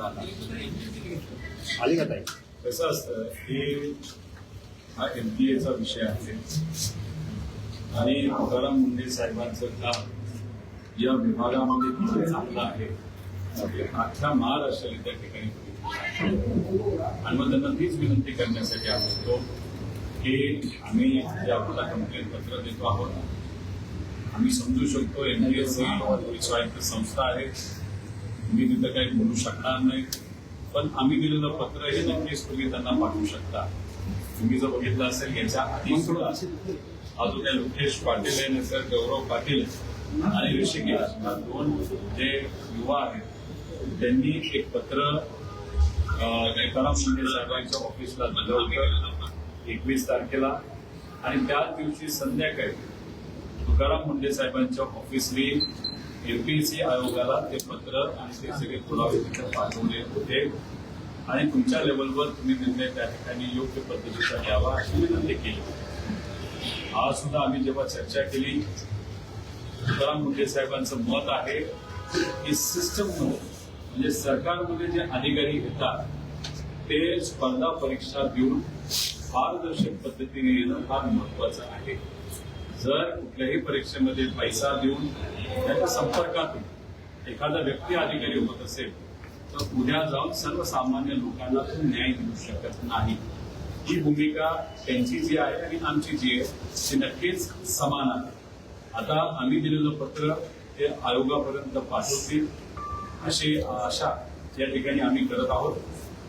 आली का ताई? कसं असतं की हा MPAचा विषय आहे आणि तुकाराम मुंडे साहेबांचं काम या विभागामध्ये किती चांगलं आहे अख्ख्या महाराष्ट्राला त्या ठिकाणी आणि मग त्यांना तीच विनंती करण्यासाठी आम्ही होतो की आम्ही जे आपल्याला कंप्लेंट पत्र देतो आहोत आम्ही समजू शकतो MPSC स्वायत्त संस्था आहे मी तिथं काही बोलू शकणार नाही पण आम्ही दिलेलं पत्र हे नक्कीच तुम्ही त्यांना पाठवू शकता. तुम्ही जर बघितलं असेल याच्या आधी सुद्धा अजून काही लोकेश पाटील आहे नंतर गौरव पाटील आणि ऋषिकेश दोन जे युवा आहेत त्यांनी एक पत्र तुकाराम मुंडे साहेबांच्या ऑफिसला दिलं होतं 21 तारखेला आणि त्याच दिवशी संध्याकाळी तुकाराम मुंडे साहेबांच्या ऑफिसने MPSC आयोगाला ते पत्र आणि ते सगळे पुरावे तिथे पाठवले होते आणि तुमच्या लेवलवर तुम्ही निर्णय त्या ठिकाणी योग्य पद्धतीचा घ्यावा अशी विनंती केली. आज सुद्धा आम्ही जेव्हा चर्चा केली तुकाराम मुंडे साहेबांचं मत आहे की सिस्टममध्ये म्हणजे सरकारमध्ये जे अधिकारी येतात ते स्पर्धा परीक्षा देऊन पारदर्शक पद्धतीने येणं फार महत्वाचं आहे. जर कुठल्याही परीक्षेमध्ये पैसा देऊन त्याच्या संपर्कातून एखादा व्यक्ती अधिकारी होत असेल तर उद्या जाऊन सर्वसामान्य लोकांना तो न्याय देऊ शकत नाही. ही भूमिका त्यांची जी आहे आणि आमची जी आहे ती नक्कीच समान आहे. आता आम्ही दिलेलं पत्र ते आयोगापर्यंत पाठवतील अशी आशा या ठिकाणी आम्ही करत आहोत.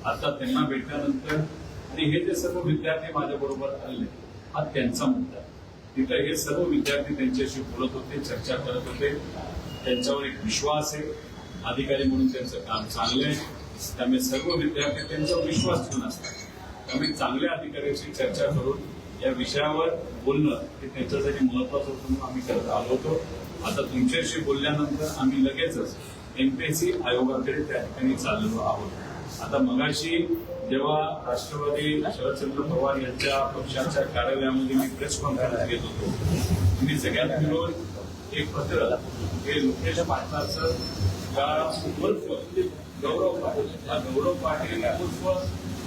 आता त्यांना भेटल्यानंतर आणि हे जे सर्व विद्यार्थी माझ्या बरोबर आले हा त्यांचा मुद्दा तिथे हे सर्व विद्यार्थी त्यांच्याशी बोलत होते चर्चा करत होते त्यांच्यावर एक विश्वास आहे अधिकारी म्हणून त्यांचं काम चांगलं आहे त्यामुळे सर्व विद्यार्थी त्यांच्यावर विश्वास ठेवून असतात. त्यामुळे चांगल्या अधिकाऱ्याची चर्चा करून या विषयावर बोलणं हे त्यांच्यासाठी महत्वाचं होतं म्हणून आम्ही करत आलो होतो. आता तुमच्याशी बोलल्यानंतर आम्ही लगेचच MPSC आयोगाकडे त्या ठिकाणी चाललेलो आहोत. आता मगाशी जेव्हा राष्ट्रवादी शरदचंद्र पवार यांच्या पक्षाच्या कार्यालयामध्ये मी प्रेस कॉन्फरन्स घेत होतो मी सगळ्यात मिळून एक पत्र हे लोकेश पाटलाचं गौरव पाटील उर्फ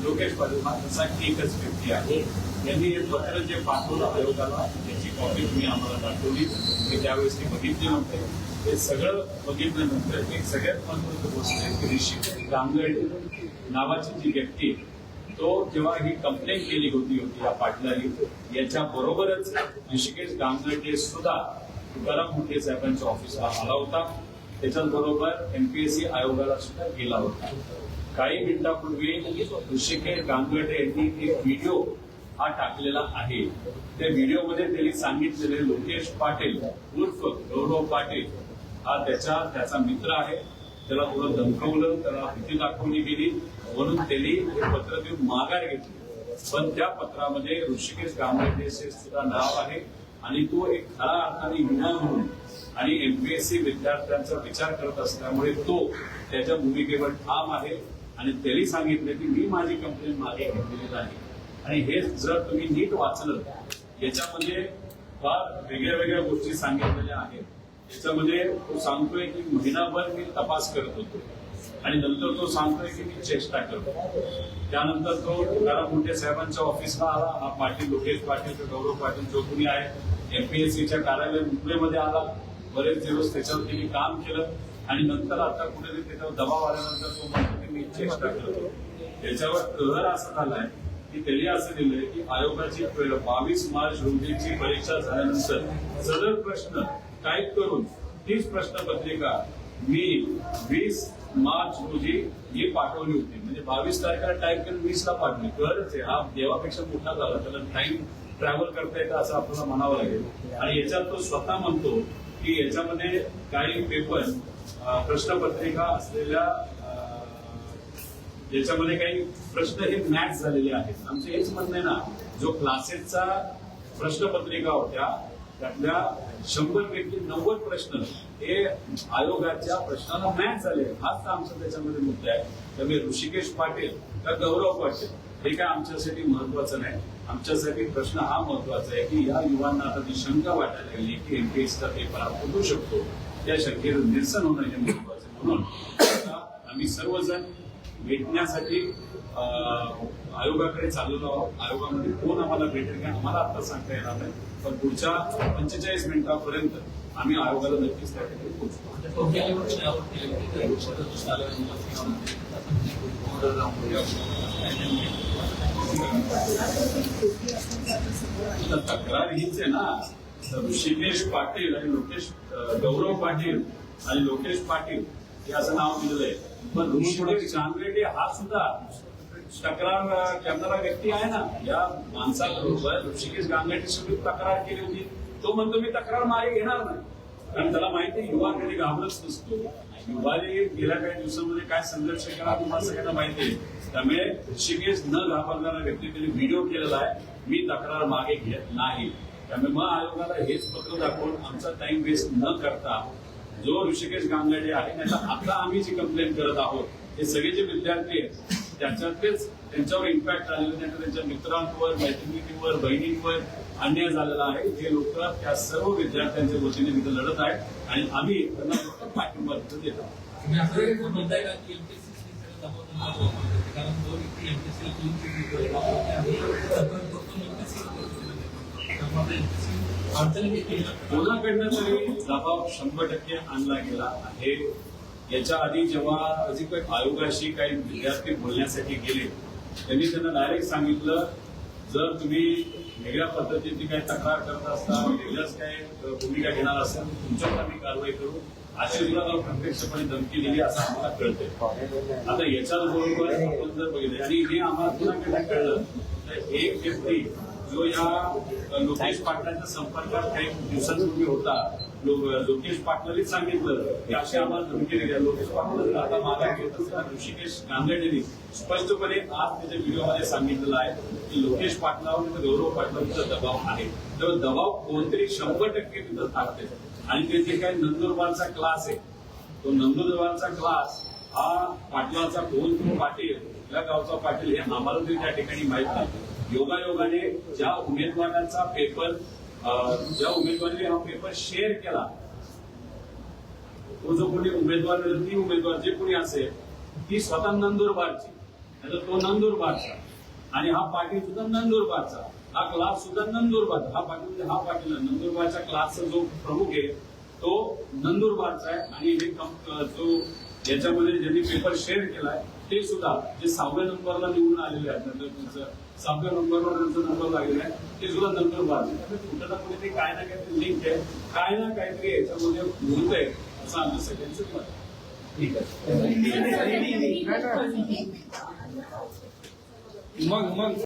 लोकेश पाटील हा तसा एकच व्यक्ती आहे. यांनी हे पत्र जे पाठवलं आयोगाला त्याची कॉपी तुम्ही आम्हाला दाखवली मी त्यावेळेस ती बघितली नव्हते. हे सगळं बघितल्यानंतर एक सगळ्यात महत्वाची गोष्ट आहे की ऋषिकेश गांगर्डे नावाची जी व्यक्ती तो जेव्हा ही कंप्लेंट केली होती या पाटलांनी याच्या बरोबरच ऋषिकेश गांगर्डे सुद्धा तुकाराम मुंडे साहेबांच्या ऑफिसला आला होता. त्याच्याच बरोबर MPSC आयोगाला सुद्धा गेला होता. काही मिनिटांपूर्वी ऋषिकेश गांगर्डे यांनी एक व्हिडिओ हा टाकलेला आहे. त्या व्हिडिओमध्ये त्यांनी सांगितलेले लोकेश पाटील उर्फ गौरव पाटील हा त्याचा मित्र आहे. त्याला थोडं धमकवलं त्याला भीती दाखवली गेली म्हणून त्यांनी हे पत्र देऊन माघार घेतली. पण त्या पत्रामध्ये ऋषिकेश गांगर्डेचे सुद्धा नाव आहे आणि तो एक खरा अर्थाने विना म्हणून आणि MPSC विद्यार्थ्यांचा विचार करत असल्यामुळे तो त्याच्या भूमिकेवर ठाम आहे आणि त्यांनी सांगितलं की मी माझी कंप्लेंट मागे घेतलेली नाही. आणि हे जर तुम्ही नीट वाचलं याच्यामध्ये फार वेगळ्या वेगळ्या गोष्टी सांगितलेल्या आहेत. याच्यामध्ये तो सांगतोय की महिनाभर मी तपास करत होतो आणि नंतर तो सांगतोय की मी चेष्टा करतो. त्यानंतर तो तुकाराम मुंडे साहेबांच्या ऑफिसला आला. हा पाटील लोकेश पाटील गौरव पाटील जो कोणी आहे MPSCच्या कार्यालय मुंबईमध्ये आला. बरेच दिवस त्याच्यावर त्यांनी काम केलं आणि नंतर आता कुठेतरी त्याच्यावर दबाव आल्यानंतर तो म्हणतो की मी चेष्टा करतो. त्याच्यावर कहर असा झालाय की त्यांनी असं दिलंय की आयोगाची 22 मार्च रोजीची परीक्षा झाल्यानंतर सदर प्रश्न टाईप करून तीच प्रश्नपत्रिका मी 20 मार्च रोजी ही पाठवली होती. म्हणजे 22 तारखेला टाईप करून 20ला पाठवली. खरंच आहे हा देवापेक्षा मोठा झाला त्याला टाइम ट्रॅव्हल करता येतं असं आपल्याला म्हणावं लागेल. आणि याच्यात तो स्वतः म्हणतो की याच्यामध्ये काही पेपर प्रश्नपत्रिका असलेल्या याच्यामध्ये काही प्रश्न हे मॅच झालेले आहेत. आमचं हेच म्हणणं आहे ना जो क्लासेसचा प्रश्नपत्रिका होत्या त्यातल्या 100 पैकी 90 प्रश्न हे आयोगाच्या प्रश्नाला मॅच झाले. हाच आमचा त्याच्यामध्ये मुद्दा आहे. त्यामुळे ऋषिकेश पाटील का गौरव पाटील हे काय आमच्यासाठी महत्वाचं नाही. आमच्यासाठी प्रश्न हा महत्वाचा आहे की या युवांना आता जी शंका वाटायला लागली की MPSCचा पेपर हा फुटू शकतो त्या शंकेचं निरसन होणं हे महत्वाचं. म्हणून आम्ही सर्वजण भेटण्यासाठी आयोगाकडे चाललेलो आहोत. आयोगामध्ये कोण आम्हाला भेटेल का आम्हाला आता सांगता येणार नाही, पण पुढच्या 45 मिनिटांपर्यंत आम्ही आयोगाला नक्कीच त्या ठिकाणी पोहोचतो. तक्रार हीच आहे ना. ऋषिकेश पाटील आणि गौरव पाटील आणि लोकेश पाटील हे असं नाव दिलेलं आहे, पण ऋषिकेश गांगेडे हा सुद्धा तक्रार करणारा व्यक्ती आहे ना. या माणसाबरोबर ऋषिकेश गांगेडे सोबत तक्रार केली होती. तो म्हणतो मी तक्रार मागे घेणार नाही, कारण त्याला माहिती आहे युवा कधी घाबरच नसतो. युवाने गेल्या काही दिवसांमध्ये काय संघर्ष करा तुम्हाला सगळ्यांना माहिती आहे. त्यामुळे ऋषिकेश न घाबरणारा व्यक्ती त्यांनी व्हिडिओ केलेला आहे, मी तक्रार मागे घेत नाही. त्यामुळे मग आयोगाला हेच पत्र दाखवून आमचा टाइम वेस्ट न करता जो ऋषिकेश गांगेडे आहे नाही तर आता आम्ही जी कंप्लेंट करत आहोत हे सगळे जे विद्यार्थी आहेत त्याच्यातलेच त्यांच्यावर इम्पॅक्ट आलेलं नाही, त्यांच्या मित्रांवर, मैत्रिणींवर, बहिणींवर अन्याय झालेला आहे. हे लोक त्या सर्व विद्यार्थ्यांच्या वतीने तिथे लढत आहेत आणि आम्ही त्यांना फक्त पाठिंबा देत आहोत. कोणाकडनं तरी दबाव 100% आणला गेला आहे. याच्या आधी जेव्हा आयोगाशी काही विद्यार्थी बोलण्यासाठी गेले त्यांनी त्यांना डायरेक्ट सांगितलं जर तुम्ही वेगळ्या पद्धतीची काही तक्रार करत असता, वेगळ्याच काही भूमिका घेणार असाल तुमच्यावर आम्ही कारवाई करू अशी सुद्धा प्रत्यक्षपणे धमकी दिली असं आम्हाला कळतंय. आता याच्याच बरोबर आपण जर बघितलं आणि हे आम्हाला कुणाकडे कळलं तर एक व्यक्ती जो या लोकेश पाटलांच्या संपर्कात काही दिवसांपूर्वी होता, लोकेश पाटलांनीच सांगितलं की अशी आम्हाला धमकी दिली. लोकेश पाटील आता मागा घेत असताना ऋषिकेश गांगेडेंनी स्पष्टपणे आज त्याच्या व्हिडिओमध्ये सांगितलेलं आहे की लोकेश पाटलावर गौरव पाटलांचा दबाव आहे. तर दबाव कोणतरी 100% तिथं टाकते आणि ते जे काही नंदुरबारचा क्लास आहे तो नंदुरबारचा क्लास हा पाटलाचा कोण पाटील या गावचा पाटील हे आम्हाला तरी त्या ठिकाणी माहित नाही. योगायोगाने ज्या उमेदवारांचा पेपर ज्या उमेदवाराने हा पेपर शेअर केला तो जो कोणी उमेदवार ती उमेदवार जे कोणी असेल ती स्वतः नंदुरबारची, तो नंदुरबारचा आणि हा पाटील सुद्धा नंदुरबारचा, हा क्लास सुद्धा नंदुरबारचा. हा पाटील नंदुरबारच्या क्लासचा जो प्रमुख आहे तो नंदुरबारचा आहे आणि हे जो याच्यामध्ये ज्यांनी पेपर शेअर केलाय ते सुद्धा जे 6व्या नंबरला निवडून आलेले आहेत, त्यांचं 6व्या नंबरवर त्यांचा नंबर लागलेला आहे ते सुद्धा नंदुरबारचे. कुठं ना कुठे काय ना काहीतरी लिंक आहे, काय ना काहीतरी याच्यामध्ये होत आहे असं आमचं सगळ्यांचं मत आहे. ठीक आहे मग